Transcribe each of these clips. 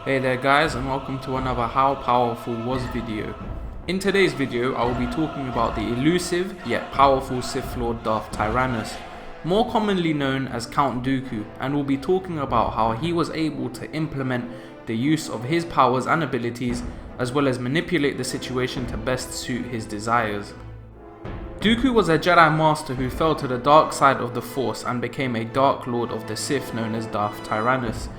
Hey there guys, and welcome to another How Powerful Was video. In today's video I will be talking about the elusive yet powerful Sith Lord Darth Tyrannus, more commonly known as Count Dooku, and will be talking about how he was able to implement the use of his powers and abilities as well as manipulate the situation to best suit his desires. Dooku was a Jedi Master who fell to the dark side of the Force and became a Dark Lord of the Sith known as Darth Tyrannus.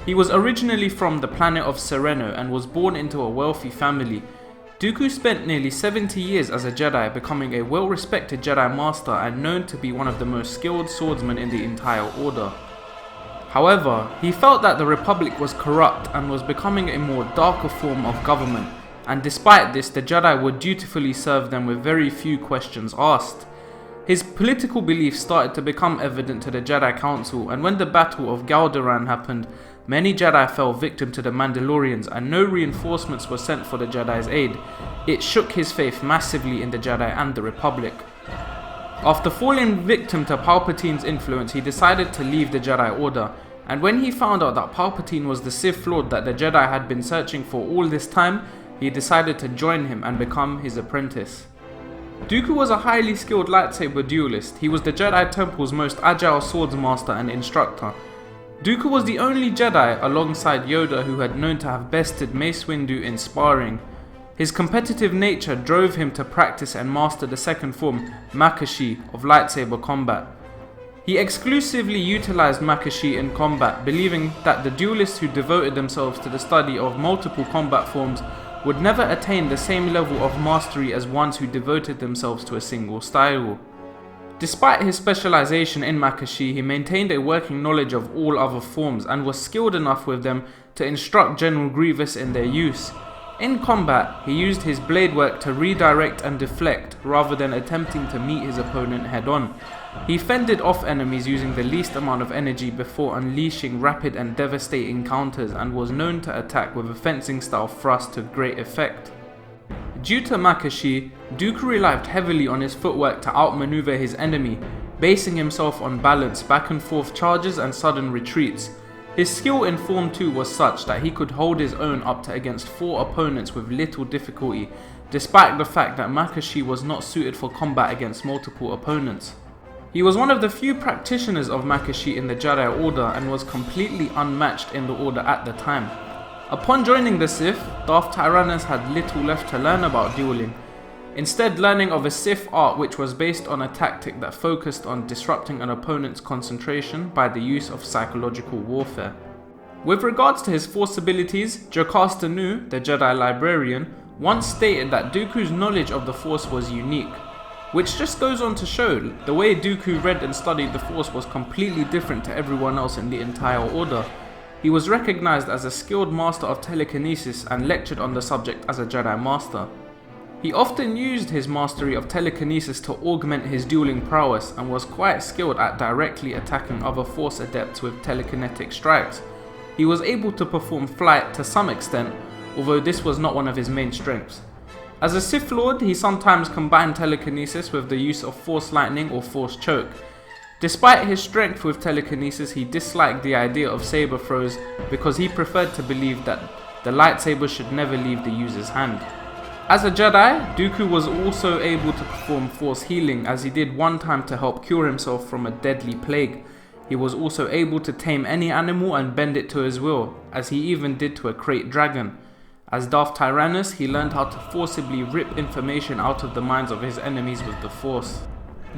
He was originally from the planet of Sereno and was born into a wealthy family. Dooku spent nearly 70 years as a Jedi, becoming a well-respected Jedi Master and known to be one of the most skilled swordsmen in the entire order. However, he felt that the Republic was corrupt and was becoming a more darker form of government, and despite this, the Jedi would dutifully serve them with very few questions asked. His political beliefs started to become evident to the Jedi Council, and when the Battle of Galderan happened, many Jedi fell victim to the Mandalorians and no reinforcements were sent for the Jedi's aid. It shook his faith massively in the Jedi and the Republic. After falling victim to Palpatine's influence, he decided to leave the Jedi Order, and when he found out that Palpatine was the Sith Lord that the Jedi had been searching for all this time, he decided to join him and become his apprentice. Dooku was a highly skilled lightsaber duelist. He was the Jedi Temple's most agile swordsmaster and instructor. Dooku was the only Jedi alongside Yoda who had known to have bested Mace Windu in sparring. His competitive nature drove him to practice and master the second form, Makashi, of lightsaber combat. He exclusively utilized Makashi in combat, believing that the duelists who devoted themselves to the study of multiple combat forms would never attain the same level of mastery as ones who devoted themselves to a single style. Despite his specialization in Makashi, he maintained a working knowledge of all other forms and was skilled enough with them to instruct General Grievous in their use. In combat, he used his blade work to redirect and deflect rather than attempting to meet his opponent head-on. He fended off enemies using the least amount of energy before unleashing rapid and devastating counters, and was known to attack with a fencing style thrust to great effect. Due to Makashi, Dooku relied heavily on his footwork to outmaneuver his enemy, basing himself on balance, back and forth charges and sudden retreats. His skill in Form 2 was such that he could hold his own up to against 4 opponents with little difficulty, despite the fact that Makashi was not suited for combat against multiple opponents. He was one of the few practitioners of Makashi in the Jedi Order and was completely unmatched in the Order at the time. Upon joining the Sith, Darth Tyrannus had little left to learn about dueling, instead learning of a Sith art which was based on a tactic that focused on disrupting an opponent's concentration by the use of psychological warfare. With regards to his Force abilities, Jocasta Nu, the Jedi librarian, once stated that Dooku's knowledge of the Force was unique, which just goes on to show the way Dooku read and studied the Force was completely different to everyone else in the entire Order. He was recognized as a skilled master of telekinesis and lectured on the subject as a Jedi Master. He often used his mastery of telekinesis to augment his dueling prowess and was quite skilled at directly attacking other Force adepts with telekinetic strikes. He was able to perform flight to some extent, although this was not one of his main strengths. As a Sith Lord, he sometimes combined telekinesis with the use of Force Lightning or Force Choke. Despite his strength with telekinesis, he disliked the idea of saber throws because he preferred to believe that the lightsaber should never leave the user's hand. As a Jedi, Dooku was also able to perform Force healing, as he did one time to help cure himself from a deadly plague. He was also able to tame any animal and bend it to his will, as he even did to a krayt dragon. As Darth Tyrannus, he learned how to forcibly rip information out of the minds of his enemies with the Force.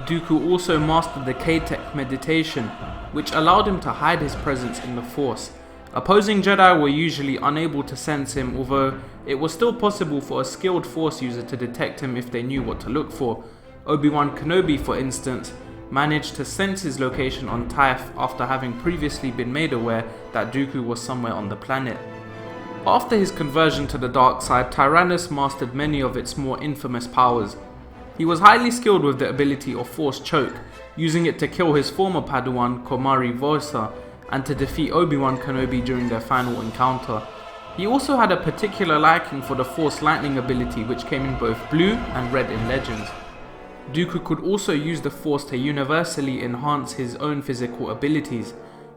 Dooku also mastered the K-Tech meditation, which allowed him to hide his presence in the Force. Opposing Jedi were usually unable to sense him, although it was still possible for a skilled Force user to detect him if they knew what to look for. Obi-Wan Kenobi, for instance, managed to sense his location on Typh after having previously been made aware that Dooku was somewhere on the planet. After his conversion to the dark side, Tyrannus mastered many of its more infamous powers. He was highly skilled with the ability of Force Choke, using it to kill his former Padawan Komari Vosa and to defeat Obi-Wan Kenobi during their final encounter. He also had a particular liking for the Force Lightning ability, which came in both blue and red in Legends. Dooku could also use the Force to universally enhance his own physical abilities.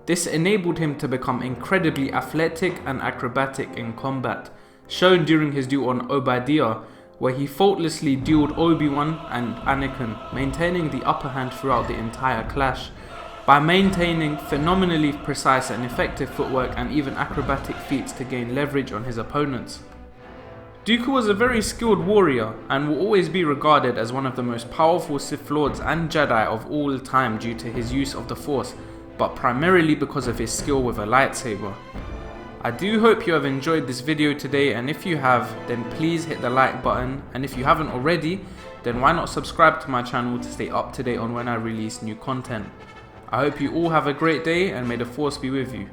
This enabled him to become incredibly athletic and acrobatic in combat, shown during his duel on Obadiah, where he faultlessly dueled Obi-Wan and Anakin, maintaining the upper hand throughout the entire clash, by maintaining phenomenally precise and effective footwork and even acrobatic feats to gain leverage on his opponents. Dooku was a very skilled warrior and will always be regarded as one of the most powerful Sith Lords and Jedi of all time due to his use of the Force, but primarily because of his skill with a lightsaber. I do hope you have enjoyed this video today, and if you have, then please hit the like button, and if you haven't already, then why not subscribe to my channel to stay up to date on when I release new content. I hope you all have a great day, and may the Force be with you.